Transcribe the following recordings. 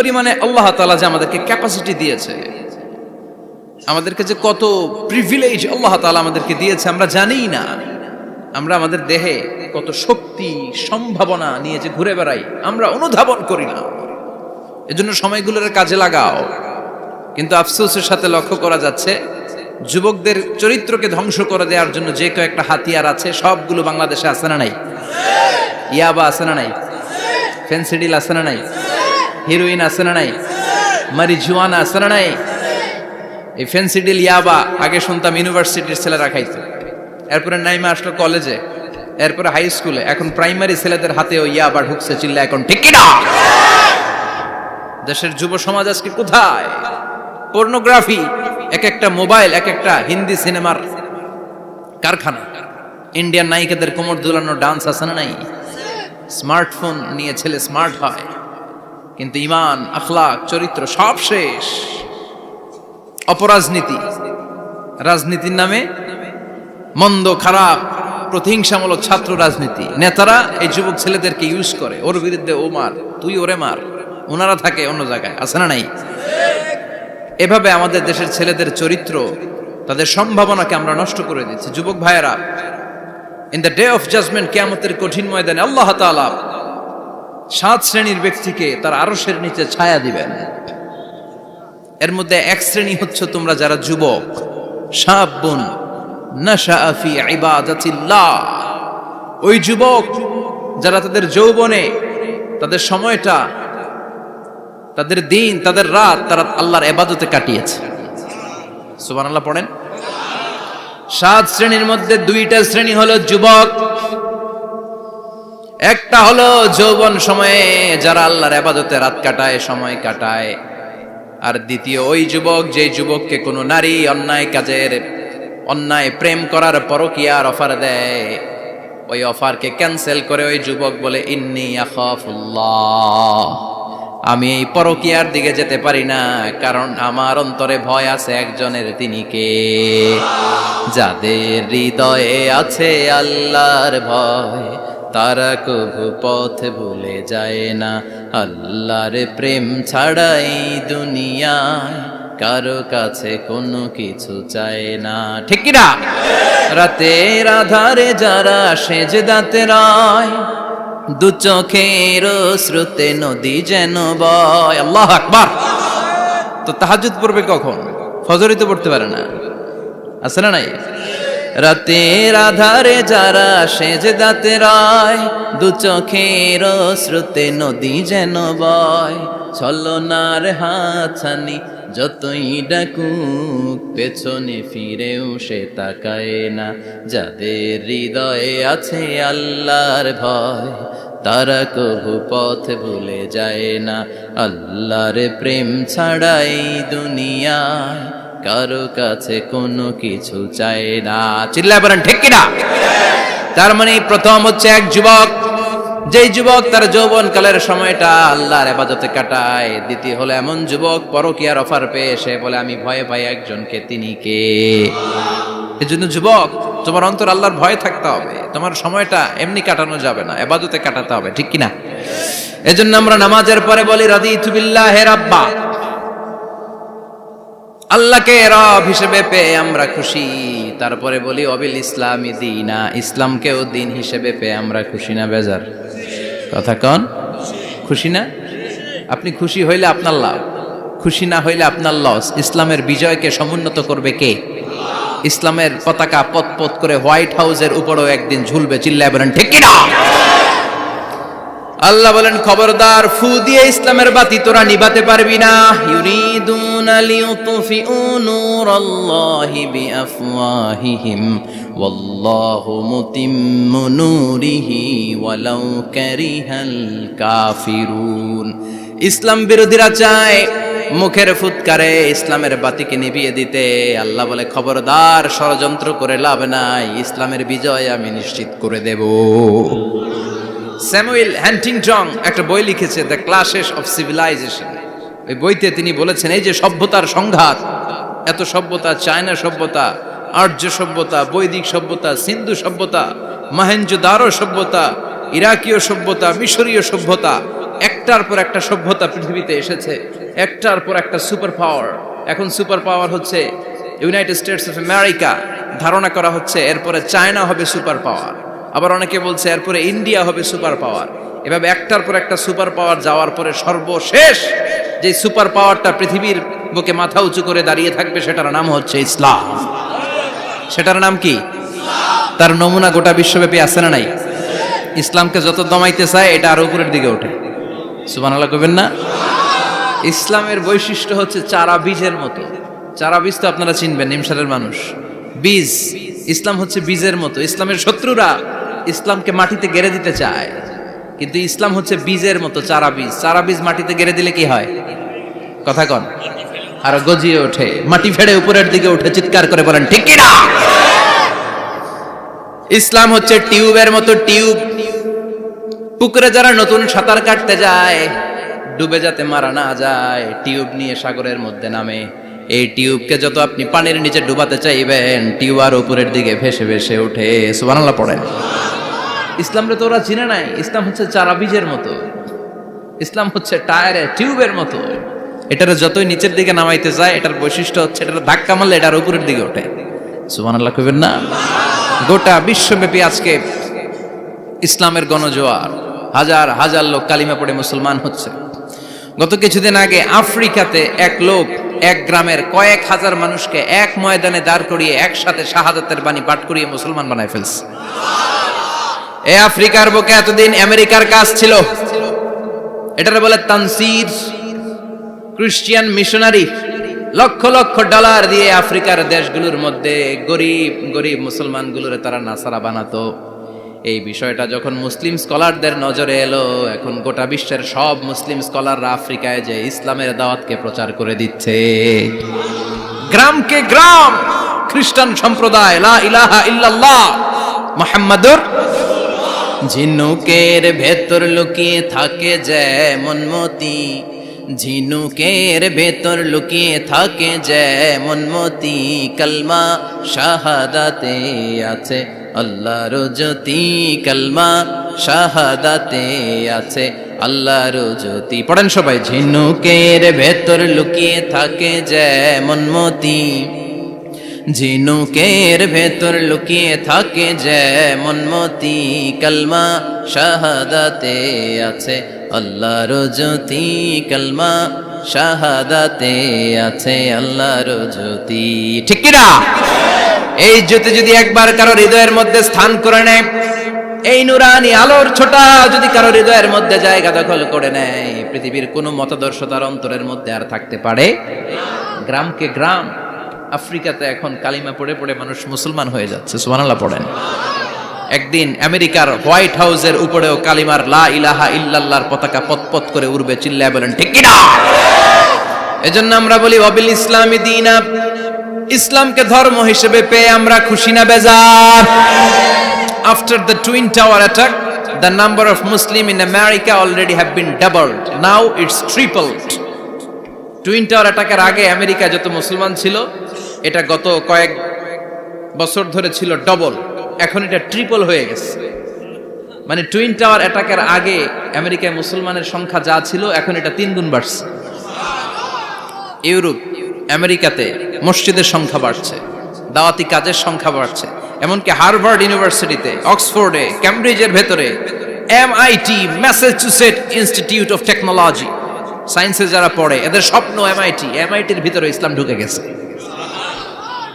পরিমাণে আল্লাহ তাআলা যে আমাদেরকে ক্যাপাসিটি দিয়েছে, আমাদেরকে যে কত প্রিভিলেজ আল্লাহ তাআলা আমাদেরকে দিয়েছে আমরা জানিই না। আমরা আমাদের দেহে কত শক্তি সম্ভাবনা নিয়ে যে ঘুরে বেড়াই আমরা অনুধাবন করি না। এজন্য সময়গুলোর কাজে লাগাও। কিন্তু আফসোসের সাথে লক্ষ্য করা যাচ্ছে যুবকদের চরিত্রকে ধ্বংস করে দেওয়ার জন্য যে কয়েকটা হাতিয়ার আছে সবগুলো বাংলাদেশে আছে না নাই? ইয়াবা আছে না নাই? ফেন্সিডিল আছে না নাই? হিরোইন আছে না নাই? মারিজুয়ানা আছে না নাই? এই ফেন্সিডিল ইয়াবা আগে শুনতাম ইউনিভার্সিটির ছেলেরা খাইতো, এরপরে নাইমা আসলো কলেজে, এরপরে হাই স্কুলে, এখন প্রাইমারি ছেলেদের হাতেও ইয়াবা ঢুকছে। চিল্লা এখন ঠিক কিনা? দেশের যুব সমাজ আজকে কোথায়? পর্নোগ্রাফি, এক একটা মোবাইল এক একটা হিন্দি সিনেমার কারখানা। ইন্ডিয়ান নায়িকাদের কোমর দুলানো ডান্স আছে না নাই? স্মার্টফোন নিয়ে ছেলে স্মার্ট হয়, কিন্তু ইমান আখলাক চরিত্র সব শেষ। অপরাজনীতি, রাজনীতির নামে মন্দ খারাপ প্রতিহিংসামূলক ছাত্র রাজনীতি, নেতারা এই যুবক ছেলেদেরকে ইউজ করে, ওর বিরুদ্ধে ও মার, তুই ওরে মার, ওনারা থাকে অন্য জায়গায়, আছে না নাই? এভাবে আমাদের দেশের ছেলেদের চরিত্র, তাদের সম্ভাবনাকে আমরা নষ্ট করে দিচ্ছি। যুবক ভাইয়েরা, in the day of judgement, কিয়ামতের কঠিন ময়দানে আল্লাহ তাআলা 7 শ্রেণীর ব্যক্তিকে তার আরশের নিচে ছায়া দিবেন। এর মধ্যে এক শ্রেণী হচ্ছে তোমরা যারা যুবক, শাবুন নাশাআ ফি ইবাদাতিল্লাহ, ওই যুবক যারা তাদের যৌবনে তাদের সময়টা, তাদের দিন, তাদের রাত তারা আল্লাহর ইবাদতে কাটিয়েছে। সুবহানাল্লাহ পড়েন। 7 শ্রেণীর মধ্যে 2টা শ্রেণী হলো যুবক। একটা হলো যৌবন সময়ে যারা আল্লাহর ইবাদতে রাত কাটায়, সময় কাটায়। আর দ্বিতীয় ওই যুবক, যে যুবককে কোনো নারী অন্যায় কাজের, অন্যায় প্রেম করার পরকীয়ার অফার দেয়, ওই অফারকে ক্যান্সেল করে ওই যুবক বলে ইন্নী আখাফুল্লাহ, আমি এই পরকীয়ার দিকে যেতে পারি না, কারণ আমার অন্তরে ভয় আছে একজনের, তিনি কে? যাদের হৃদয়ে আছে আল্লাহর ভয় তারা কবু পথ ভুলে যায় না। আল্লাহর প্রেম ছাড়াই দুনিয়ায় কারো কাছে কোনো কিছু চায় না, ঠিক কিনা? রাতের আধারে যারা সেজদাতে রয়, দু চোখের শ্রুতে নদী যেন বয়। আল্লাহু আকবার। তো তাহাজ্জুদ পড়বে কখন? ফজরই তো পড়তে পারে না, আছে না নাই? রাতের আধারে যারা সেজদাতে রয়, দু চোখের শ্রুতে নদী যেন বয়। ছলনার হাতছানি যতই ডাকুক, পেছনে ফিরেও সে তাকায় না। যাদের হৃদয়ে আছে আল্লাহর ভয় তারা কবু পথ ভুলে যায় না। আল্লাহর প্রেম ছাড়াই দুনিয়ায় কারো কাছে কোনো কিছু চায় না। চিল্লায় বলেন ঠিক কিনা? তার মানে প্রথম হচ্ছে এক যুবক, যেই যুবক তার যৌবন কালের সময়টা আল্লাহর ইবাদতে কাটায়। দ্বিতীয় হলো এমন যুবক পরকীয়ার অফার পেয়ে সে বলে আমি ভয় পাই একজনকে, তিনি কে? এজন্য যুবক, তোমার অন্তর আল্লাহর ভয় থাকতে হবে। তোমার সময়টা এমনি কাটানো যাবে না, ইবাদতে কাটাতে হবে, ঠিক কিনা? এজন্য আমরা নামাজের পরে বলি রাদিতু বিল্লাহি রাব্বা, আল্লাহকে রব হিসেবে পেয়ে আমরা খুশি। তারপরে বলি অবিল ইসলামি দীনা, ইসলামকেও দিন হিসেবে পেয়ে আমরা খুশি না বেজার? কথা কন, খুশি না? আপনি খুশি হইলে আপনার লাভ, খুশি না হইলে আপনার লস। ইসলামের বিজয়কে সমুন্নত করবে কে? ইসলামের পতাকা পথ পথ করে হোয়াইট হাউসের উপরেও একদিন ঝুলবে। চিল্লায় বলেন ঠিক কিনা? আল্লাহ বলেন খবরদার, ফু দিয়ে ইসলামের বাতি তোরা নিভাতে পারবি না। ইউরিদুনা লিউতফিউ নূরাল্লাহি বিআফওয়াহিহিম ওয়াল্লাহু মুতিম্মু নূরিহি ওয়ালাউ কারিহাল কাফিরুন। ইসলাম বিরোধীরা চায় মুখের ফুৎকারে ইসলামের বাতিকে নিভিয়ে দিতে। আল্লাহ বলে খবরদার, ষড়যন্ত্র করে লাভ নাই, ইসলামের বিজয় আমি নিশ্চিত করে দেব। স্যামুয়েল হ্যান্টিংটন একটা বই লিখেছে, দ্য ক্লাশেস অফ সিভিলাইজেশন। ওই বইতে তিনি বলেছেন এই যে সভ্যতার সংঘাত, এত সভ্যতা, চায়না সভ্যতা, আর্য সভ্যতা, বৈদিক সভ্যতা, সিন্ধু সভ্যতা, মহেঞ্জোদারো সভ্যতা, ইরাকীয় সভ্যতা, মিশরীয় সভ্যতা, একটার পর একটা সভ্যতা পৃথিবীতে এসেছে, একটার পর একটা সুপার পাওয়ার। এখন সুপার পাওয়ার হচ্ছে ইউনাইটেড স্টেটস অফ আমেরিকা, ধারণা করা হচ্ছে এরপরে চায়না হবে সুপার পাওয়ার, আবার অনেকে বলছে এরপরে ইন্ডিয়া হবে সুপার পাওয়ার। এভাবে একটার পর একটা সুপার পাওয়ার যাওয়ার পরে সর্বশেষ যে সুপার পাওয়ারটা পৃথিবীর বুকে মাথা উঁচু করে দাঁড়িয়ে থাকবে সেটার নাম হচ্ছে ইসলাম। সেটার নাম কি? তার নমুনা গোটা বিশ্বব্যাপী আছে না নাই? ইসলামকে যত দমাইতে চায় এটা আরো উপরের দিকে ওঠে। সুবহানাল্লাহ কইবেন না? ইসলামের বৈশিষ্ট্য হচ্ছে চারা বীজের মতো। চারা বীজ তো আপনারা চিনবেন, নিমসারের মানুষ। বীজ, ইসলাম হচ্ছে বীজের মতো। ইসলামের শত্রুরা ইসলামকে মাটিতে গেড়ে দিতে চায়, কিন্তু ইসলাম হচ্ছে বীজের মতো, চারা বীজ। চারা বীজ মাটিতে গেড়ে দিলে কি হয়? কথা কন। আর গজিয়ে ওঠে, মাটি ফেড়ে উপরের দিকে উঠে চিৎকার করে বলেন ঠিক কি না? ইসলাম হচ্ছে টিউবের মতো। টিউব, পুকুরে যারা নতুন সাঁতার কাটতে যায় ডুবে যাতে মারা না যায়, টিউব নিয়ে সাগরের মধ্যে নামে। এই টিউবকে যত আপনি পানির নিচে ডুবাতে চাইবেন, টিউব আর উপরের দিকে ভেসে ভেসে ওঠে। সুবহানাল্লাহ পড়েন। ইসলামরে তো ওরা চিনে নাই। ইসলাম হচ্ছে চারা বীজের মতো, ইসলাম হচ্ছে টায়ারে টিউবের মতো। এটার যতই নিচের দিকে নামাইতে যায়, এটার বৈশিষ্ট্য হচ্ছে এটার ধাক্কা মারলে এটার উপরের দিকে ওঠে। সুবহানাল্লাহ কইবেন না? গোটা বিশ্বব্যাপী আজকে ইসলামের গণজোয়ার, হাজার হাজার লোক কালিমা পড়ে মুসলমান হচ্ছে। গত কিছুদিন আগে আফ্রিকাতে এক লোক এক গ্রামের কয়েক হাজার মানুষকে এক ময়দানে দাঁড় করিয়ে একসাথে শাহাদাতের বাণী পাঠ করিয়ে মুসলমান বানায় ফেলছে। এই আফ্রিকার বুকে এতদিন আমেরিকার কাজ ছিল, এটারে বলে Tansir, Christian missionary. Lakh lakh dollar দিয়ে আফ্রিকার দেশগুলোর মধ্যে গরিব গরিব মুসলমানগুলোরে তারা নাসারা বানাতো। এই বিষয়টা যখন মুসলিম স্কলারদের নজরে এলো, এখন গোটা বিশ্বের সব মুসলিম স্কলাররা আফ্রিকায় যে ইসলামের দাওয়াতকে প্রচার করে দিচ্ছে। গ্রামকে গ্রাম খ্রিস্টান সম্প্রদায় লা ইলাহা ইল্লাল্লাহ মুহাম্মাদুর। ঝিনুকের ভেতর লুকিয়ে থাকে যেমন মতি, ঝিনুকের ভেতর লুকিয়ে থাকে যেমন মতি, কলমা শাহাদাতে আছে আল্লাহর জ্যোতি, কলমা শাহাদাতে আছে আল্লাহর জ্যোতি। পড়েন সবাই। ঝিনুকের ভেতর লুকিয়ে থাকে যেমন মতি, ঝিনুকের ভেতর লুকিয়ে থাকে যেমন মতি, কলমা শাহাদাতে আছে আল্লাহর জ্যোতি, কলমা শাহাদাতে আছে আল্লাহর জ্যোতি। ঠিক কি না? এই জ্যোতি যদি একবার কারো হৃদয়ের মধ্যে স্থান করে নেয়, এই নুরানি আলোর ছোটা যদি কারো হৃদয়ের মধ্যে জায়গা দখল করে নেয়, পৃথিবীর কোনো মতাদর্শ তার অন্তরের মধ্যে আর থাকতে পারে। গ্রামকে গ্রাম আফ্রিকাতে এখন কালিমা পড়ে পড়ে মানুষ মুসলমান হয়ে যাচ্ছে। সুবহানাল্লাহ পড়েন। একদিন আমেরিকার হোয়াইট হাউসের উপরেও কালিমার লা ইলাহা ইল্লাল্লাহর পতাকা পতপত করে উড়বে। চিল্লায় বলেন ঠিক কি না? এজন্য আমরা বলি ওয়াবিল ইসলামি দীনা, ইসলামকে ধর্ম হিসেবে পেয়ে আমরা খুশি না বেজার? After the Twin Tower attack, the number of Muslims in America already have been doubled. Now it's tripled. Twin tower অ্যাটাকের আগে আমেরিকায় যত মুসলমান ছিল, এটা গত কয়েক বছর ধরে ছিল ডবল, এখন এটা ট্রিপল হয়ে গেছে। মানে টুইন টাওয়ার অ্যাটাকের আগে আমেরিকায় মুসলমানের সংখ্যা যা ছিল, এখন এটা 3 গুণ বাড়ছে। ইউরোপ, আমেরিকাতে মসজিদের সংখ্যা বাড়ছে, দাওয়াতি কাজের সংখ্যা বাড়ছে। এমনকি হার্ভার্ড ইউনিভার্সিটিতে, অক্সফোর্ডে, ক্যামব্রিজের ভেতরে, MIT, Massachusetts institute of technology, সায়েন্সে যারা পড়ে এদের স্বপ্ন MITর ভিতরে ইসলাম ঢুকে গেছে।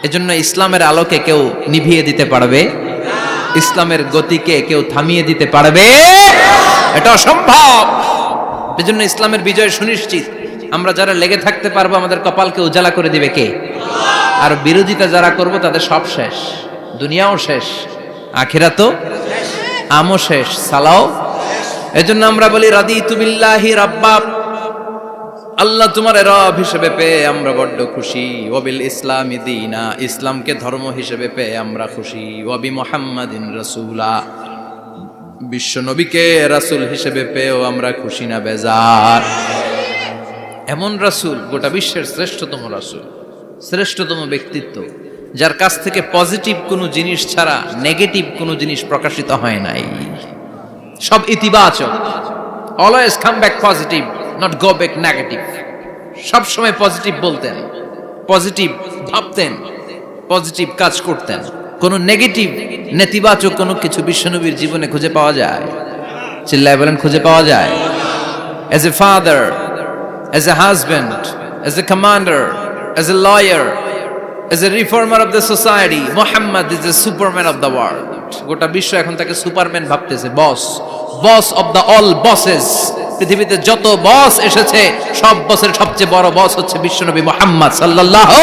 এজন্য ইসলামের আলোকে কেউ নিভিয়ে দিতে পারবে? ইসলামের গতিকে কেউ থামিয়ে দিতে পারবে? এটা অসম্ভব। এজন্য ইসলামের বিজয় সুনিশ্চিত। আমরা যারা লেগে থাকতে পারবো, আমাদের কপালকে উজালা করে দিবে কে? আর বিরোধিতা যারা করব তাদের সব শেষ, দুনিয়াও শেষ, আখিরাতও আমও শেষ, সালাও। এজন্য আমরা বলি রাদিতু বিল্লাহি রাব্বা, আল্লাহ তোমার রব হিসেবে পেয়ে আমরা বড্ড খুশি। ওয়াবিল ইসলামি দীনা, ইসলামকে ধর্ম হিসেবে পেয়ে আমরা খুশি। ওয়াবি মুহাম্মাদিন রাসূলা, বিশ্ব নবীকে রাসূল হিসেবে পেয়েও আমরা খুশি না বেজার? এমন রাসূল, গোটা বিশ্বের শ্রেষ্ঠতম রাসূল, শ্রেষ্ঠতম ব্যক্তিত্ব, যার কাছ থেকে পজিটিভ কোনো জিনিস ছাড়া নেগেটিভ কোনো জিনিস প্রকাশিত হয় নাই, সব ইতিবাচক। Always come back positive, not go back negative. সবসময় পজিটিভ বলতেন, পজিটিভ ভাবতেন, পজিটিভ কাজ করতেন। কোন নেগেটিভ, নেতিবাচক কোনো কিছু বিশ্বনবীর জীবনে খুঁজে পাওয়া যায়? চিল্লায় বলেন, খুঁজে পাওয়া যায়? As a father, as a husband, as a commander, as a lawyer, as a reformer of the society, Muhammad is the superman of the world. গোটা বিশ্ব এখন তাকে সুপারম্যান ভাবতেছে, boss, boss of the all bosses. পৃথিবীতে যত বস এসেছে সব বসের সবচেয়ে বড় বস হচ্ছে বিশ্বনবী মুহাম্মদ সাল্লাল্লাহু